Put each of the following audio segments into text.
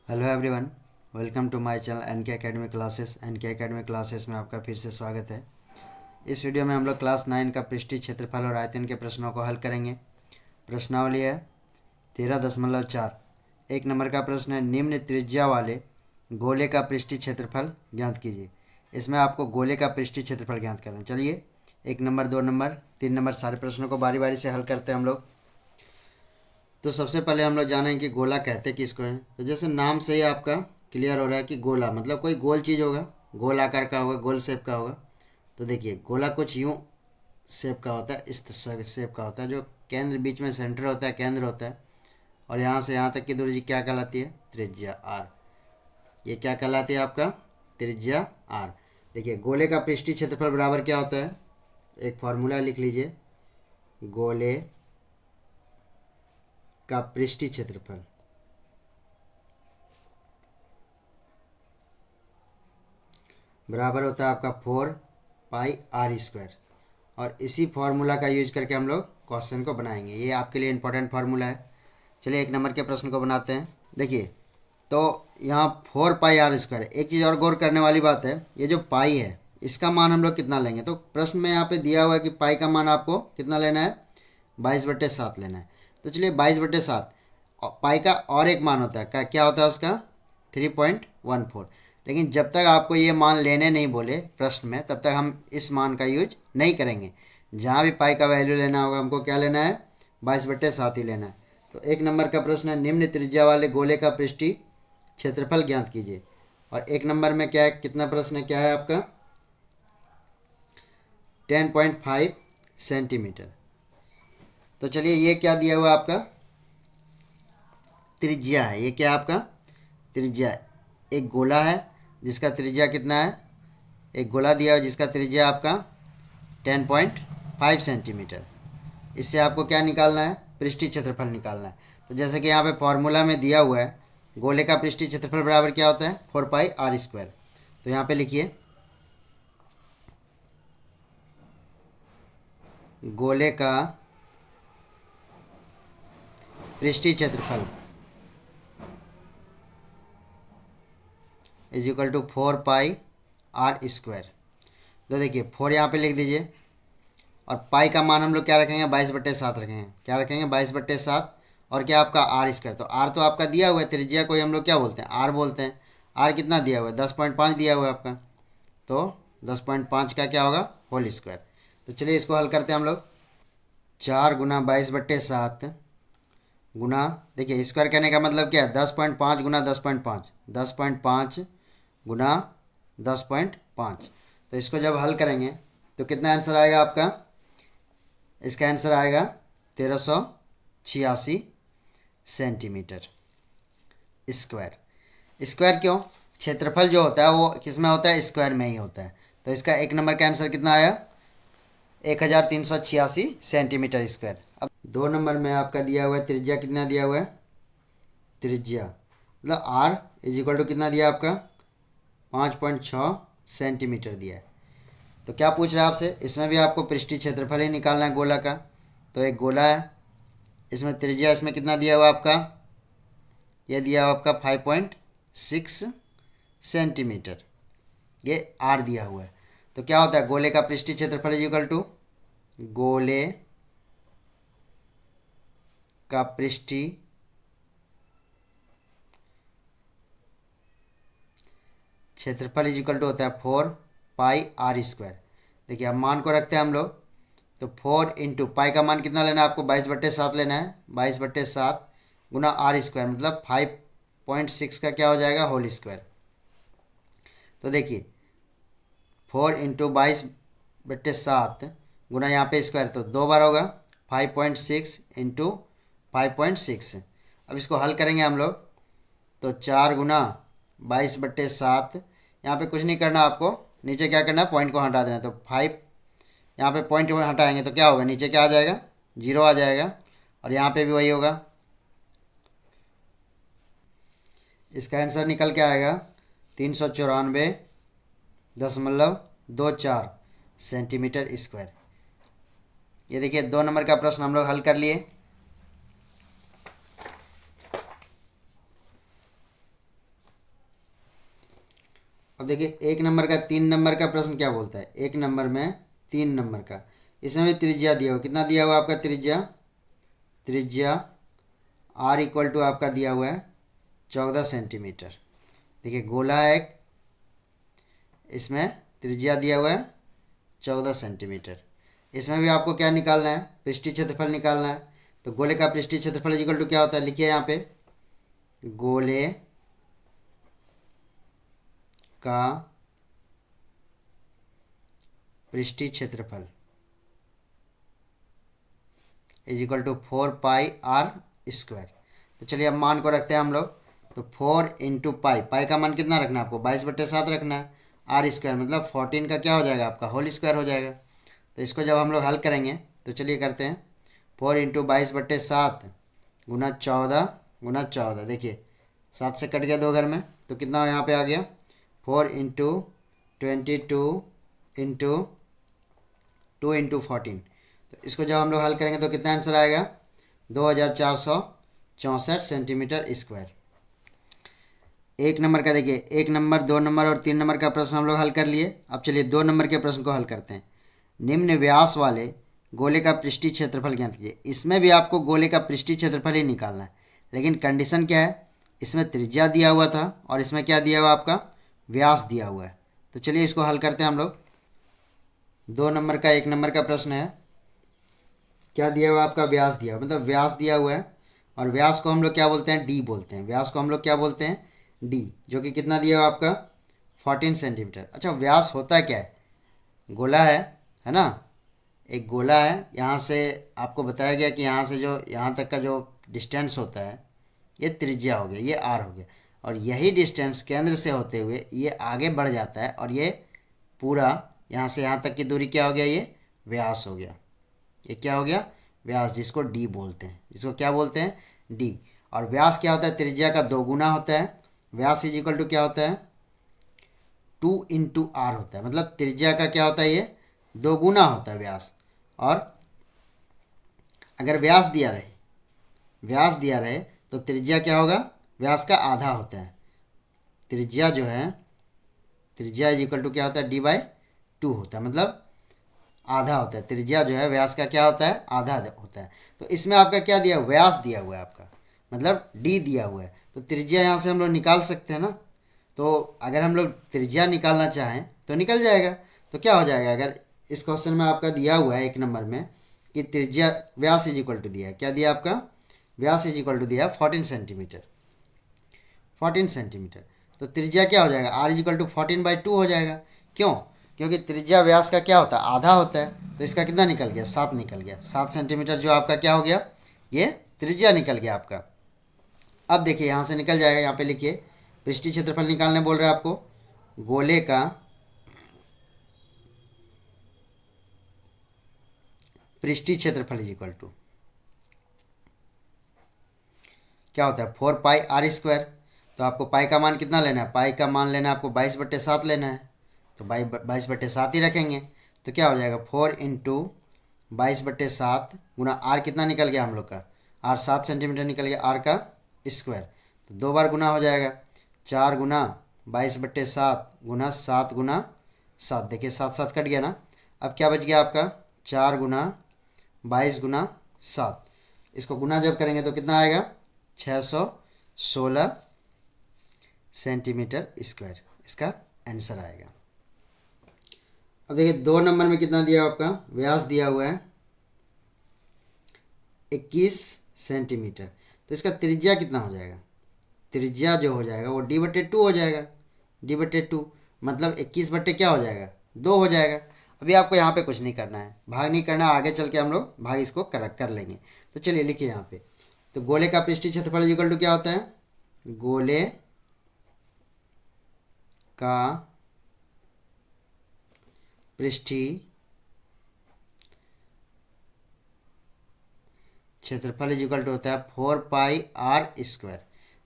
Hello everyone, welcome to my channel N K academy classes. N K academy classes में आपका फिर से स्वागत है। इस वीडियो में हम लोग क्लास 9 का पृष्ठीय क्षेत्रफल और आयतन के प्रश्नों को हल करेंगे। प्रश्नावली है 13.4। एक नंबर का प्रश्न है, निम्न त्रिज्या वाले गोले का पृष्ठीय क्षेत्रफल ज्ञात कीजिए। इसमें आपको गोले का पृष्ठीय क्षेत्रफल ज्ञात करना है। चलिए 1 नंबर, 2 नंबर, 3 नंबर सारे प्रश्नों को बारी बारी से हल करते हैं हम लोग। तो सबसे पहले हम लोग जानें कि गोला कहते किसको हैं। तो जैसे नाम से ही आपका क्लियर हो रहा है कि गोला मतलब कोई गोल चीज़ होगा, गोल आकार का होगा, गोल शेप का होगा। तो देखिए गोला कुछ यूं शेप का होता है, इस शेप का होता है, जो केंद्र बीच में सेंटर होता है, केंद्र होता है। और यहाँ से यहाँ तक की दूरी क्या कहलाती है? त्रिज्या आर। ये क्या कहलाती है? आपका त्रिज्या आर। देखिए गोले का पृष्ठीय क्षेत्रफल बराबर क्या होता है? एक फॉर्मूला लिख लीजिए, गोले का पृष्ठीय क्षेत्रफल बराबर होता है आपका 4πr²। और इसी फार्मूला का यूज करके हम लोग क्वेश्चन को बनाएंगे। ये आपके लिए इंपॉर्टेंट फार्मूला है। चलिए 1 नंबर के प्रश्न को बनाते हैं। देखिए तो यहाँ 4πr²। एक चीज़ और गौर करने वाली बात है, ये जो पाई है इसका मान हम लोग कितना लेंगे। तो प्रश्न में यहाँ पे दिया हुआ है कि पाई का मान आपको कितना लेना है? 22/7 लेना है। तो चलिए 22/7। पाई का और एक मान होता है, क्या होता है उसका? 3.14। लेकिन जब तक आपको ये मान लेने नहीं बोले प्रश्न में, तब तक हम इस मान का यूज नहीं करेंगे। जहाँ भी पाई का वैल्यू लेना होगा हमको क्या लेना है? 22/7 ही लेना है। तो 1 नंबर का प्रश्न है, निम्न त्रिज्या वाले गोले का पृष्ठीय क्षेत्रफल ज्ञात कीजिए। और 1 नंबर में क्या है, कितना प्रश्न है, क्या है आपका? 10.5 सेंटीमीटर। तो चलिए ये क्या दिया हुआ आपका? त्रिज्या है। ये क्या आपका? त्रिज्या है। एक गोला है जिसका त्रिज्या कितना है? एक गोला दिया हुआ जिसका त्रिज्या आपका 10.5 सेंटीमीटर। इससे आपको क्या निकालना है? पृष्ठीय क्षेत्रफल निकालना है। तो जैसे कि यहाँ पे फॉर्मूला में दिया हुआ है, गोले का पृष्ठीय क्षेत्रफल बराबर क्या होता है? 4πr²। तो यहाँ पे लिखिए, गोले का पृष्ठीय क्षेत्रफल इज इक्वल टू 4πr²। तो देखिए 4 यहाँ पे लिख दीजिए, और पाई का मान हम लोग क्या रखेंगे? 22/7 रखेंगे। क्या रखेंगे? 22/7। और क्या आपका r²। तो r तो आपका दिया हुआ है, त्रिज्या को हम लोग क्या बोलते हैं? r बोलते हैं। r कितना दिया हुआ है? 10.5 दिया हुआ है आपका। तो 10.5 का क्या होगा? होल²। तो चलिए इसको हल करते हैं हम लोग। 4 × 22/7 गुना, देखिए स्क्वायर करने का मतलब क्या है? 10.5 × 10.5, 10.5 गुना 10.5। तो इसको जब हल करेंगे तो कितना आंसर आएगा आपका? इसका आंसर आएगा 1386 सेंटीमीटर स्क्वायर। स्क्वायर क्यों? क्षेत्रफल जो होता है वो किस में होता है? स्क्वायर में ही होता है। तो इसका 1 नंबर का आंसर कितना आया? 1386 सेंटीमीटर स्क्वायर। अब 2 नंबर में आपका दिया हुआ है त्रिज्या, कितना दिया हुआ है? त्रिज्या मतलब आर इज इक्वल टू कितना दिया आपका? 5.6 सेंटीमीटर दिया है। तो क्या पूछ रहा है आपसे? इसमें भी आपको पृष्ठीय क्षेत्रफल ही निकालना है गोला का। तो एक गोला है, इसमें त्रिज्या इसमें कितना दिया हुआ आपका? ये दिया हुआ आपका 5.6 सेंटीमीटर। ये आर दिया हुआ है। तो क्या होता है? गोले का पृष्ठीय क्षेत्रफल इज इक्वल टू, गोले का पृष्ठीय क्षेत्रफल इज इक्वल टू होता है 4πr²। देखिए अब मान को रखते हैं हम लोग। तो 4 इंटू पाई का मान कितना लेना है आपको? 22/7 लेना है। 22/7 गुना r² मतलब 5.6 का क्या हो जाएगा? होल²। तो देखिए 4 इंटू 22/7 गुना यहाँ पे स्क्वायर, तो 2 बार होगा। 5.6 इंटू 5.6। अब इसको हल करेंगे हम लोग। तो 4 × 22/7, यहाँ पे कुछ नहीं करना आपको, नीचे क्या करना है? पॉइंट को हटा देना। तो 5, यहाँ पे पॉइंट हटाएंगे तो क्या होगा? नीचे क्या आ जाएगा? 0 आ जाएगा। और यहाँ पे भी वही होगा। इसका आंसर निकल के आएगा 394.24 सेंटीमीटर स्क्वायर। ये देखिए 2 नंबर का प्रश्न हम लोग हल कर लिए। अब देखिए 1 नंबर का 3 नंबर का प्रश्न क्या बोलता है, 1 नंबर में 3 नंबर का, इसमें भी त्रिज्या दिया हुआ, कितना दिया हुआ आपका त्रिज्या, त्रिज्या r इक्वल टू आपका दिया हुआ है 14 सेंटीमीटर। देखिए गोला है एक, इसमें त्रिज्या दिया हुआ है 14 सेंटीमीटर। इसमें भी आपको क्या निकालना है, पृष्ठीय क्षेत्रफल निकालना है। तो गोले का पृष्ठीय क्षेत्रफल इक्वल टू क्या होता है, लिखिए यहाँ पे, गोले का पृष्ठीय क्षेत्रफल इज इक्वल टू 4πr²। तो चलिए अब मान को रखते हैं हम लोग। तो 4 इंटू पाई, पाई का मान कितना रखना है आपको, 22/7 रखना है। r² मतलब 14 का क्या हो जाएगा आपका, होल स्क्वायर हो जाएगा। तो इसको जब हम लोग हल करेंगे तो चलिए करते हैं, 4 इंटू 22/7 गुना 14 देखिए 7 से कट गया 2 घर में, तो कितना यहाँ पे आ गया, 4 इंटू 22 इंटू 2 इंटू 14। तो इसको जब हम लोग हल करेंगे तो कितना आंसर आएगा, 2464 सेंटीमीटर स्क्वायर। 1 नंबर का देखिए, 1 नंबर 2 नंबर और 3 नंबर का प्रश्न हम लोग हल कर लिए। अब चलिए 2 नंबर के प्रश्न को हल करते हैं। निम्न व्यास वाले गोले का पृष्ठीय क्षेत्रफल ज्ञात कीजिए। इसमें भी आपको गोले का पृष्ठीय क्षेत्रफल ही निकालना है, लेकिन कंडीशन क्या है, इसमें त्रिज्या दिया हुआ था और इसमें क्या दिया हुआ आपका, व्यास दिया हुआ है। तो चलिए इसको हल करते हैं हम लोग। 2 नंबर का 1 नंबर का प्रश्न है, क्या दिया हुआ आपका, व्यास दिया हुआ, मतलब व्यास दिया हुआ है, और व्यास को हम लोग क्या बोलते हैं, डी बोलते हैं। व्यास को हम लोग क्या बोलते हैं, डी, जो कि कितना दिया हुआ आपका, 14 सेंटीमीटर। अच्छा व्यास होता क्या है, गोला है ना, एक गोला है। यहाँ से आपको बताया गया कि यहाँ से जो यहाँ तक का जो डिस्टेंस होता है ये त्रिज्या हो गया, ये आर हो गया, और यही डिस्टेंस केंद्र से होते हुए ये आगे बढ़ जाता है, और ये पूरा यहाँ से यहाँ तक की दूरी क्या हो गया, ये व्यास हो गया। ये क्या हो गया, व्यास, जिसको डी बोलते हैं, जिसको क्या बोलते हैं, डी। और व्यास क्या होता है, त्रिज्या का 2 गुना होता है। व्यास इज इक्वल टू क्या होता है, 2 इंटू आर होता है, मतलब त्रिज्या का क्या होता है, ये 2 गुना होता है व्यास। और अगर व्यास दिया रहे तो त्रिज्या क्या होगा, व्यास का आधा होता है। त्रिज्या जो है, त्रिज्या इज इक्वल टू क्या होता है, d/2 होता है, मतलब आधा होता है। त्रिज्या जो है व्यास का क्या होता है, आधा होता है। तो इसमें आपका क्या दिया, व्यास दिया हुआ है आपका, मतलब d दिया हुआ है। तो त्रिज्या यहाँ से हम लोग निकाल सकते हैं ना। तो अगर हम लोग त्रिज्या निकालना चाहें तो निकल जाएगा। तो क्या हो जाएगा, अगर इस क्वेश्चन में आपका दिया हुआ है 1 नंबर में कि त्रिज्या, व्यास इज इक्वल टू दिया है, क्या दिया आपका, व्यास इज इक्वल टू दिया है 14 सेंटीमीटर, 14 सेंटीमीटर। तो त्रिज्या क्या हो जाएगा, r इज इक्वल टू 14/2 हो जाएगा। क्यों, क्योंकि त्रिज्या व्यास का क्या होता है, आधा होता है। तो इसका कितना निकल गया, 7 निकल गया, 7 सेंटीमीटर जो आपका क्या हो गया, ये त्रिज्या निकल गया आपका। अब देखिए यहाँ से निकल जाएगा, यहाँ पे लिखिए, पृष्ठीय क्षेत्रफल निकालने बोल रहे हैं आपको, गोले का पृष्ठीय क्षेत्रफल इज इक्वल टू क्या होता है, 4πr²। तो आपको पाई का मान कितना लेना है, पाई का मान लेना है आपको 22/7 लेना है। तो 22/7 ही रखेंगे। तो क्या हो जाएगा, 4 इंटू 22/7 गुना आर, कितना निकल गया हम लोग का, आर 7 सेंटीमीटर निकल गया, आर का स्क्वायर। तो 2 बार गुना हो जाएगा, 4 गुना 22/7 गुना 7 गुना 7, देखिए 7 7 कट गया ना। अब क्या बच गया आपका, 4 गुना 22 गुना 7, इसको गुना जब करेंगे तो कितना आएगा, 616 सेंटीमीटर स्क्वायर, इसका आंसर आएगा। अब देखिए 2 नंबर में कितना दिया हुआ आपका, व्यास दिया हुआ है 21 सेंटीमीटर। तो इसका त्रिज्या कितना हो जाएगा, त्रिज्या जो हो जाएगा वो d/2 हो जाएगा, d/2 मतलब 21 बट्टे क्या हो जाएगा, 2 हो जाएगा। अभी आपको यहाँ पे कुछ नहीं करना है, भाग नहीं करना, आगे चल के हम लोग भाग इसको कर लेंगे। तो चलिए लिखिए यहाँ पे, तो गोले का पृष्ठीय क्षेत्रफल इक्वल टू क्या होता है, गोले का पृष्ठीय क्षेत्रफल इज इक्वल टू होता है 4πr²।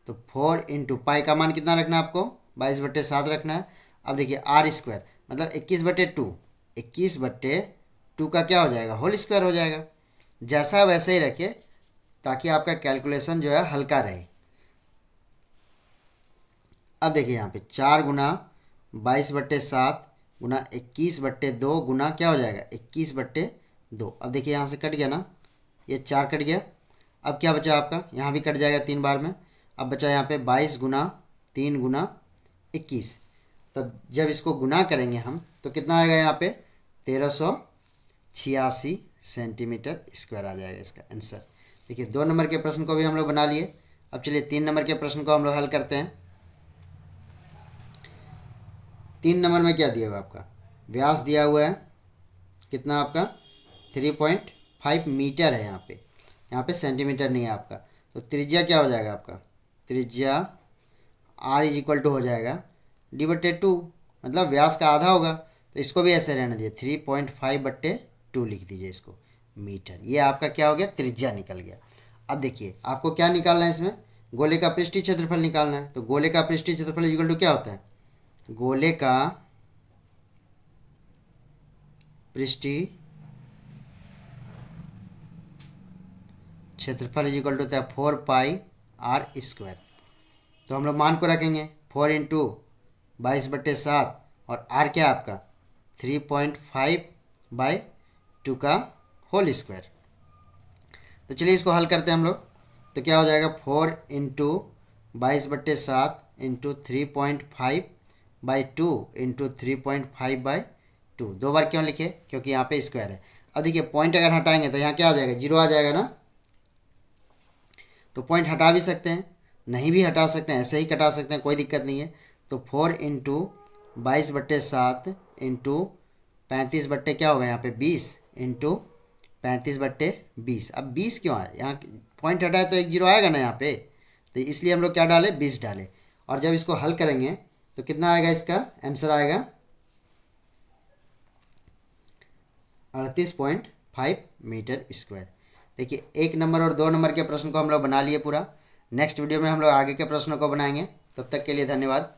तो 4 इंटू पाई का मान कितना रखना है आपको, 22/7 रखना है। अब देखिए r² मतलब 21/2, 21/2 का क्या हो जाएगा, होल स्क्वायर हो जाएगा। जैसा वैसे ही रखिए ताकि आपका कैलकुलेशन जो है हल्का रहे। अब देखिए यहाँ पे 4 गुना 22/7 गुना 21/2 गुना क्या हो जाएगा 21/2। अब देखिए यहाँ से कट गया ना, ये 4 कट गया। अब क्या बचा आपका, यहाँ भी कट जाएगा 3 बार में। अब बचा यहाँ पे 22 गुना 3 गुना 21। तब जब इसको गुना करेंगे हम तो कितना आएगा यहाँ पे 1386 सेंटीमीटर स्क्वायर आ जाएगा इसका आंसर। देखिए 2 नंबर के प्रश्न को भी हम लोग बना लिए। अब चलिए 3 नंबर के प्रश्न को हम लोग हल करते हैं। 3 नंबर में क्या दिया हुआ है आपका, व्यास दिया हुआ है कितना आपका 3.5 मीटर है। यहाँ पे सेंटीमीटर नहीं है आपका। तो त्रिज्या क्या हो जाएगा आपका, त्रिज्या r = हो जाएगा d/2, मतलब व्यास का आधा होगा। तो इसको भी ऐसे रहने दीजिए 3.5/2 लिख दीजिए इसको मीटर। ये आपका क्या हो गया, त्रिज्या निकल गया। अब देखिए आपको क्या निकालना है इसमें, गोले का पृष्ठीय क्षेत्रफल निकालना है। तो गोले का पृष्ठीय क्षेत्रफल इक्वल टू क्या होता है, गोले का पृष्ठीय क्षेत्रफल इक्वल टू होता है 4πr²। तो हम लोग मान को रखेंगे 4 × 22/7 और r क्या आपका 3.5/2 का होल स्क्वायर। तो चलिए इसको हल करते हैं हम लोग। तो क्या हो जाएगा 4 × 22/7 × 3.5/2 × 3.5/2। 2 बार क्यों लिखे, क्योंकि यहाँ पे स्क्वायर है। अब देखिए पॉइंट अगर हटाएंगे तो यहाँ क्या आ जाएगा, 0 आ जाएगा ना। तो पॉइंट हटा भी सकते हैं, नहीं भी हटा सकते हैं, ऐसे ही कटा सकते हैं, कोई दिक्कत नहीं है। तो 4 × 22/7 × 35 क्या होगा यहाँ पे 20 × 35/20। अब 20 क्यों आया, यहाँ पॉइंट हटाए तो एक 0 आएगा ना यहाँ पे, तो इसलिए हम लोग क्या डाले 20 डाले। और जब इसको हल करेंगे तो कितना आएगा, इसका आंसर आएगा 38.5 मीटर स्क्वायर। देखिए 1 नंबर और 2 नंबर के प्रश्न को हम लोग बना लिए पूरा। नेक्स्ट वीडियो में हम लोग आगे के प्रश्नों को बनाएंगे। तब तक के लिए धन्यवाद।